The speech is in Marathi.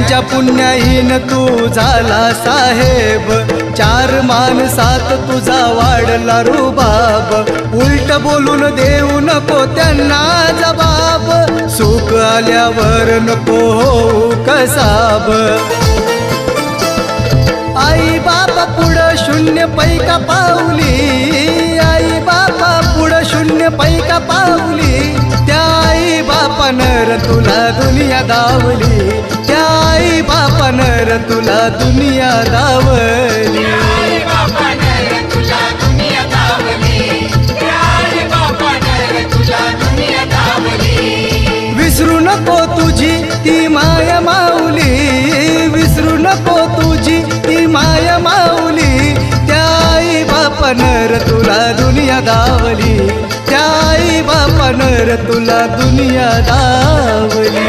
त्यांच्या पुण्याहीन तू झाला साहेब, 4 माणसात तुझा वाढला रुबाब, उलट बोलून देऊ नको त्यांना जबाब, सुख आल्यावर नको होऊ कसाब। आई बापा पुढं शून्य पैका पावली, आई बापा पुढं शून्य पैका पावली, त्या आई बापानं तुला दुनिया दावली, त्या आई बापानं तुला दुनिया दावली। विसरू नको तुझी ती माया माऊली, विसरू नको तुझी ती माया माऊली, त्या आई बापानं तुला दुनिया दावली, त्या आई बापानं तुला दुनिया दावली।